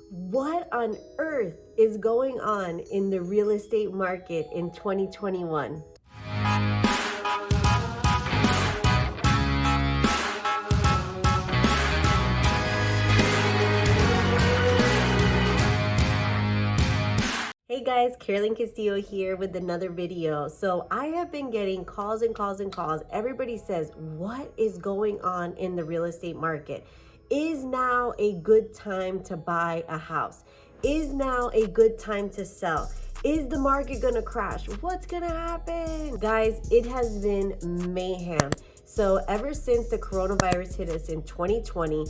What on earth is going on in the real estate market in 2021? Hey guys, Carolynn Castillo here with another video. So I have been getting calls and calls and calls. Everybody says, what is going on in the real estate market? Is now a good time to buy a house? Is now a good time to sell? Is the market gonna crash? What's gonna happen? Guys, it has been mayhem. So ever since the coronavirus hit us in 2020,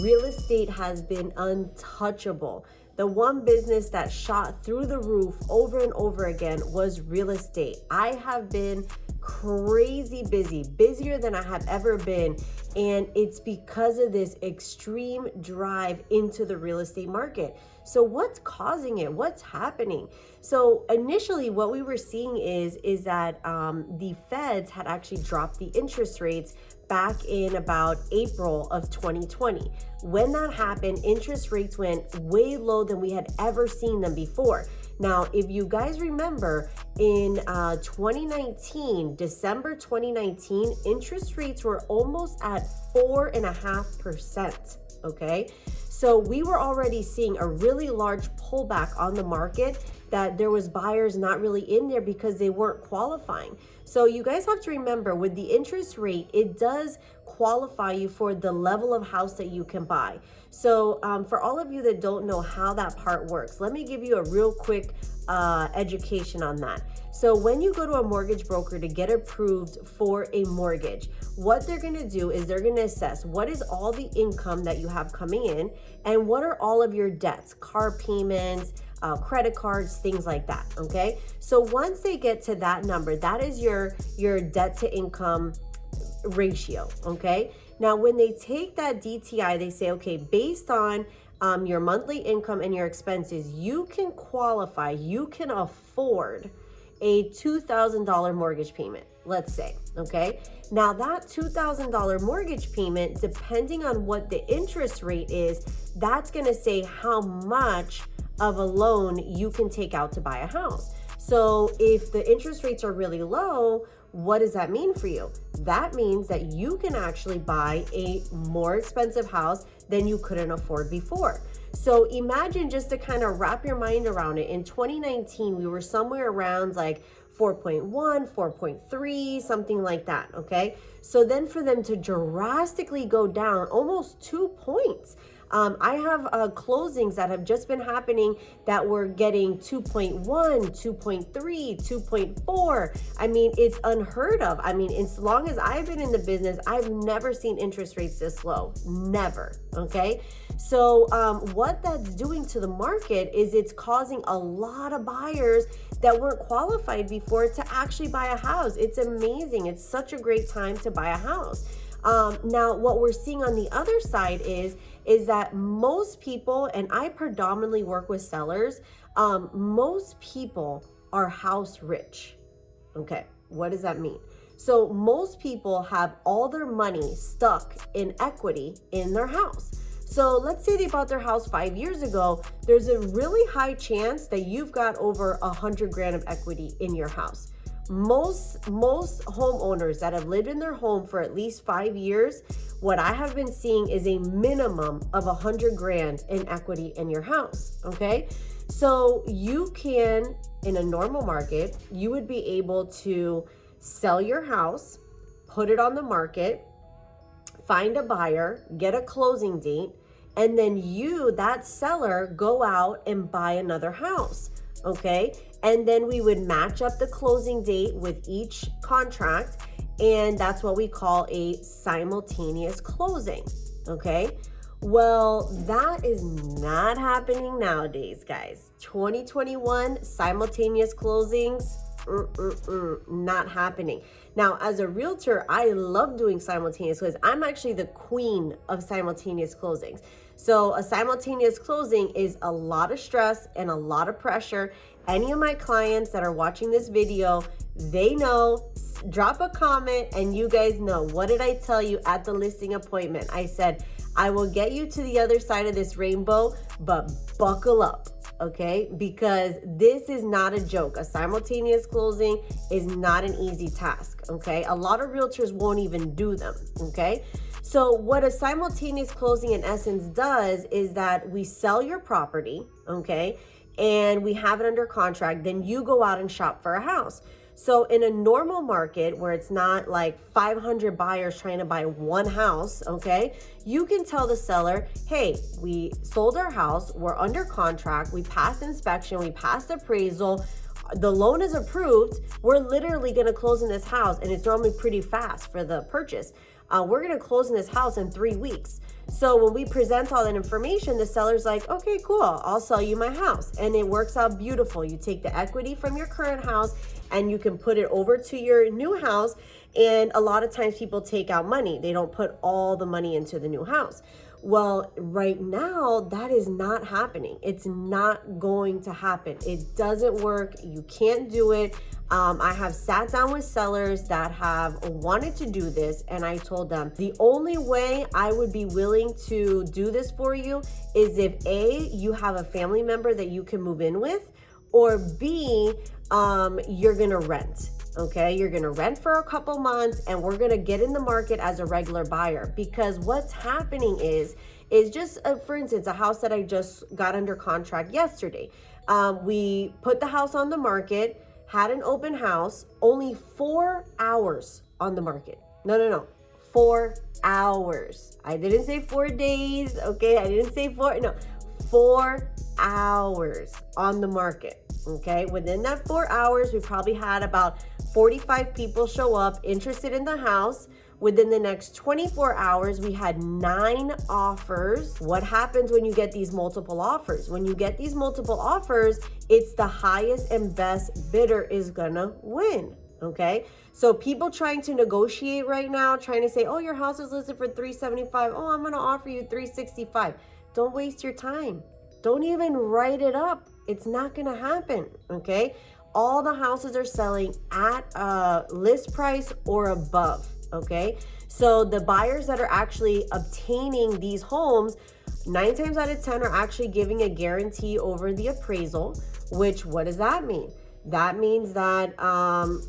real estate has been untouchable. The one business that shot through the roof over and over again was real estate. I have been crazy busy, busier than I have ever been. And it's because of this extreme drive into the real estate market. So what's causing it? What's happening? So initially what we were seeing is that the feds had actually dropped the interest rates back in about April of 2020. When that happened, interest rates went way low than we had ever seen them before. Now, if you guys remember, in 2019, December 2019, interest rates were almost at 4.5%, okay? So we were already seeing a really large pullback on the market, that there was buyers not really in there because they weren't qualifying. So you guys have to remember, with the interest rate, it does qualify you for the level of house that you can buy. So for all of you that don't know how that part works, let me give you a real quick education on that. So when you go to a mortgage broker to get approved for a mortgage, what they're going to do is they're going to assess what is all the income that you have coming in and what are all of your debts, car payments, credit cards, things like that. Okay. So once they get to that number, that is your debt to income ratio. Okay. Now, when they take that DTI, they say, okay, based on your monthly income and your expenses, you can qualify, you can afford a $2,000 mortgage payment, let's say, okay? Now that $2,000 mortgage payment, depending on what the interest rate is, that's gonna say how much of a loan you can take out to buy a house. So if the interest rates are really low, what does that mean for you? That means that you can actually buy a more expensive house than you couldn't afford before. So imagine, just to kind of wrap your mind around it, in 2019, we were somewhere around like 4.1, 4.3, something like that, okay? So then for them to drastically go down almost 2 points, I have closings that have just been happening that were getting 2.1, 2.3, 2.4. I mean, it's unheard of. I mean, as long as I've been in the business, I've never seen interest rates this low, never, okay? So what that's doing to the market is it's causing a lot of buyers that weren't qualified before to actually buy a house. It's amazing. It's such a great time to buy a house. Now, what we're seeing on the other side is that most people, and I predominantly work with sellers, most people are house rich. Okay, what does that mean? So most people have all their money stuck in equity in their house. So let's say they bought their house 5 years ago. There's a really high chance that you've got over 100 grand of equity in your house. Most homeowners that have lived in their home for at least 5 years, what I have been seeing is a minimum of 100 grand in equity in your house, okay? So you can, in a normal market, you would be able to sell your house, put it on the market, find a buyer, get a closing date, and then you, that seller, go out and buy another house, okay? And then we would match up the closing date with each contract, and that's what we call a simultaneous closing, okay? Well, that is not happening nowadays, guys. 2021, simultaneous closings, not happening. Now, as a realtor, I love doing simultaneous closings. I'm actually the queen of simultaneous closings. So a simultaneous closing is a lot of stress and a lot of pressure. Any of my clients that are watching this video, they know. Drop a comment and you guys know. What did I tell you at the listing appointment? I said, I will get you to the other side of this rainbow, but buckle up, okay? Because this is not a joke. A simultaneous closing is not an easy task, okay? A lot of realtors won't even do them, okay? So what a simultaneous closing in essence does is that we sell your property, okay? And we have it under contract, then you go out and shop for a house. So in a normal market where it's not like 500 buyers trying to buy one house, okay, you can tell the seller, hey, we sold our house, we're under contract, we passed inspection, we passed appraisal, the loan is approved, we're literally gonna close in this house, and it's normally pretty fast for the purchase. We're gonna close in this house in 3 weeks. So when we present all that information, the seller's like, okay, cool, I'll sell you my house. And it works out beautiful. You take the equity from your current house and you can put it over to your new house. And a lot of times people take out money. They don't put all the money into the new house. Well, right now, that is not happening. It's not going to happen. It doesn't work. You can't do it. I have sat down with sellers that have wanted to do this, and I told them the only way I would be willing to do this for you is if A, you have a family member that you can move in with, or B, you're gonna rent. Okay, you're gonna rent for a couple months and we're gonna get in the market as a regular buyer, because what's happening is just, for instance, a house that I just got under contract yesterday. We put the house on the market, had an open house, only 4 hours on the market. No, 4 hours. I didn't say 4 days, okay? I didn't say 4 hours on the market, okay? Within that 4 hours, we probably had about 45 people show up interested in the house. Within the next 24 hours, we had 9 offers. What happens when you get these multiple offers? When you get these multiple offers, it's the highest and best bidder is gonna win, okay? So people trying to negotiate right now, trying to say, oh, your house is listed for $375. Oh, I'm gonna offer you $365. Don't waste your time. Don't even write it up. It's not gonna happen, okay? All the houses are selling at list price or above, okay? So the buyers that are actually obtaining these homes, 9 times out of 10 are actually giving a guarantee over the appraisal, which, what does that mean? That means that,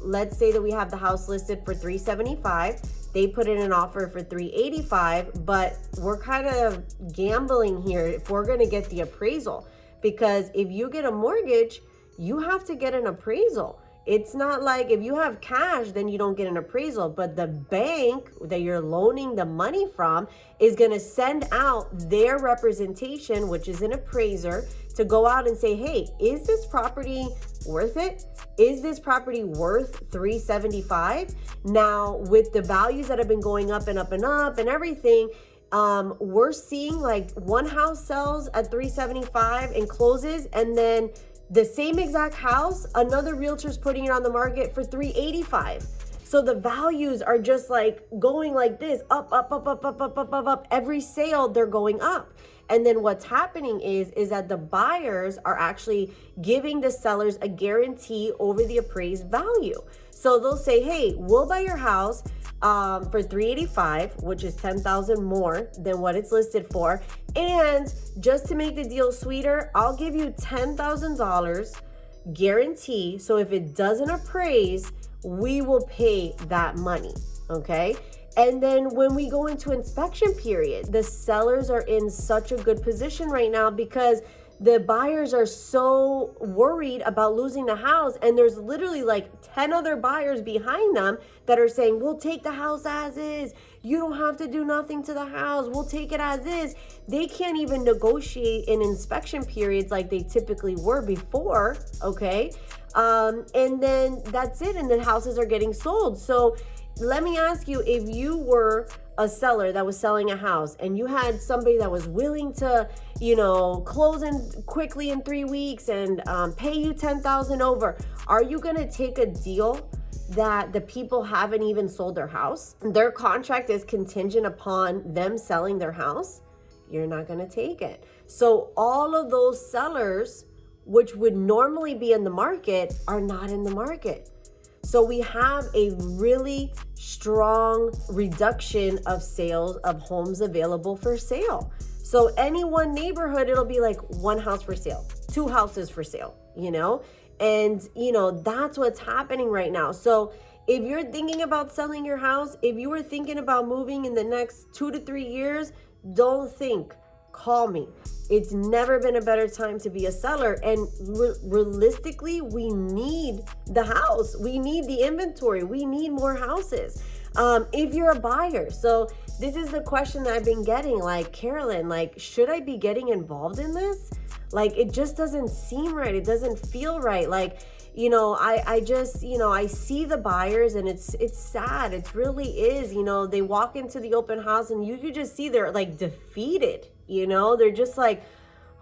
let's say that we have the house listed for $375. They put in an offer for $385, but we're kind of gambling here if we're gonna get the appraisal, because if you get a mortgage, you have to get an appraisal. It's not like if you have cash, then you don't get an appraisal, but the bank that you're loaning the money from is gonna send out their representation, which is an appraiser, to go out and say, hey, is this property worth it? Is this property worth $375? Now, with the values that have been going up and up and up and everything, we're seeing like one house sells at $375 and closes, and then the same exact house, another realtor's putting it on the market for $385. So the values are just like going like this, up. Every sale, they're going up. And then what's happening is that the buyers are actually giving the sellers a guarantee over the appraised value. So they'll say, hey, we'll buy your house for $385, which is $10,000 more than what it's listed for. And just to make the deal sweeter, I'll give you $10,000 guarantee. So if it doesn't appraise, we will pay that money, okay? And then when we go into inspection period, the sellers are in such a good position right now because the buyers are so worried about losing the house, and there's literally like 10 other buyers behind them that are saying, we'll take the house as is. You don't have to do nothing to the house. We'll take it as is. They can't even negotiate in inspection periods like they typically were before, okay? And then that's it, and the houses are getting sold. So let me ask you, if you were a seller that was selling a house and you had somebody that was willing to, close in quickly in 3 weeks and pay you $10,000 over, are you going to take a deal that the people haven't even sold their house? Their contract is contingent upon them selling their house? You're not going to take it. So all of those sellers, which would normally be in the market, are not in the market. So we have a really strong reduction of sales of homes available for sale. So any one neighborhood, it'll be like one house for sale, two houses for sale, you know? And, you know, that's what's happening right now. So if you're thinking about selling your house, if you were thinking about moving in the next 2 to 3 years, don't think, call me. It's never been a better time to be a seller. And realistically, we need the house. We need the inventory. We need more houses. If you're a buyer. So this is the question that I've been getting, like, Carolyn, like, should I be getting involved in this? Like, it just doesn't seem right. It doesn't feel right. Like, you know, I just, you know, I see the buyers and it's sad. It really is. You know, they walk into the open house and you could just see they're like defeated, you know, they're just like,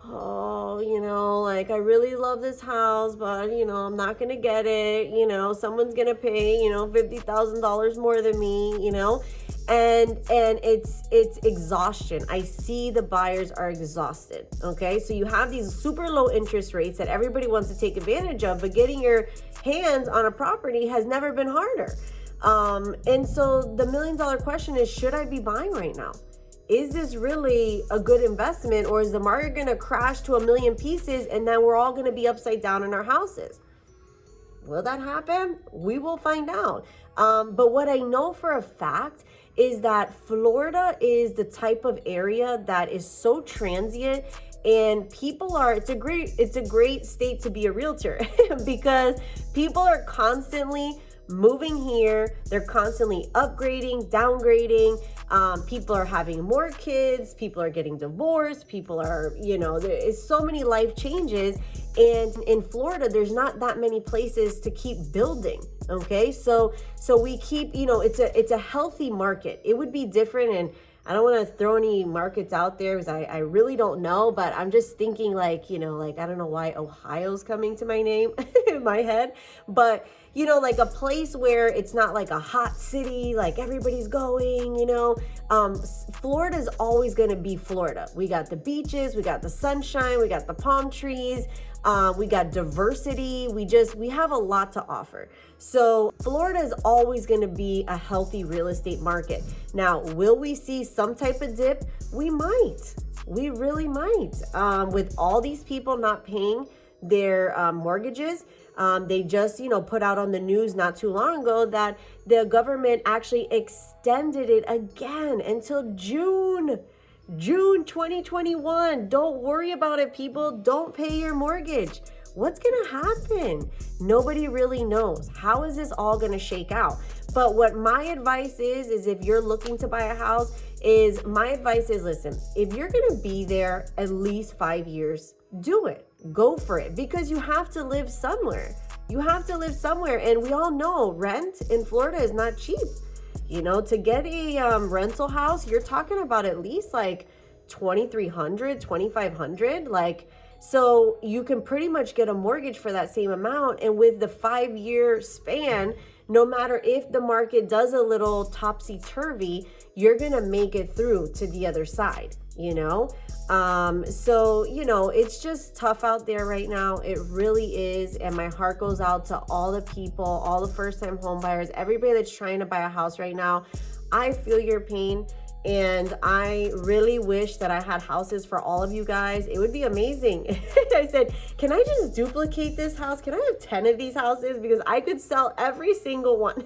oh, you know, like, I really love this house, but, you know, I'm not going to get it. You know, someone's going to pay, you know, $50,000 more than me, you know, and it's exhaustion. I see the buyers are exhausted. Okay. So you have these super low interest rates that everybody wants to take advantage of, but getting your hands on a property has never been harder. And so the $1 million question is, should I be buying right now? Is this really a good investment, or is the market going to crash to 1 million pieces and then we're all going to be upside down in our houses? Will that happen? We will find out. But what I know for a fact is that Florida is the type of area that is so transient, and people are, it's a great state to be a realtor because people are constantly moving here. They're constantly upgrading, downgrading. People are having more kids. People are getting divorced. People are, you know, there is so many life changes. And in Florida, there's not that many places to keep building. Okay. So we keep, you know, it's a healthy market. It would be different. And I don't want to throw any markets out there because I really don't know, but I'm just thinking, like, you know, like, I don't know why Ohio's coming to my name in my head, but, you know, like a place where it's not like a hot city, like everybody's going, you know, Florida's always going to be Florida. We got the beaches, we got the sunshine, we got the palm trees, we got diversity. We have a lot to offer. So Florida is always going to be a healthy real estate market. Now, will we see some type of dip? We might. We really might. With all these people not paying their mortgages, they just, you know, put out on the news not too long ago that the government actually extended it again until June 2021. Don't worry about it, people. Don't pay your mortgage. What's going to happen? Nobody really knows. How is this all going to shake out? But what my advice is if you're looking to buy a house, my advice is, listen, if you're going to be there at least 5 years, do it. Go for it, because you have to live somewhere. You have to live somewhere. And we all know rent in Florida is not cheap. You know, to get a rental house, you're talking about at least like $2,300, $2,500. Like, so you can pretty much get a mortgage for that same amount. And with the 5-year span, no matter if the market does a little topsy-turvy, you're going to make it through to the other side, you know? So, you know, it's just tough out there right now. It really is. And my heart goes out to all the people, all the first-time home buyers, everybody that's trying to buy a house right now. I feel your pain. And I really wish that I had houses for all of you guys. It would be amazing. I said, can I just duplicate this house? Can I have 10 of these houses? Because I could sell every single one.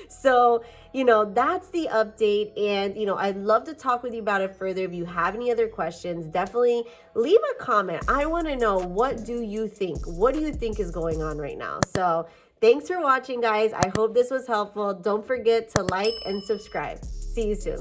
So, you know, that's the update. And, you know, I'd love to talk with you about it further. If you have any other questions, definitely leave a comment. I want to know, what do you think? What do you think is going on right now? So thanks for watching, guys. I hope this was helpful. Don't forget to like and subscribe. See you soon.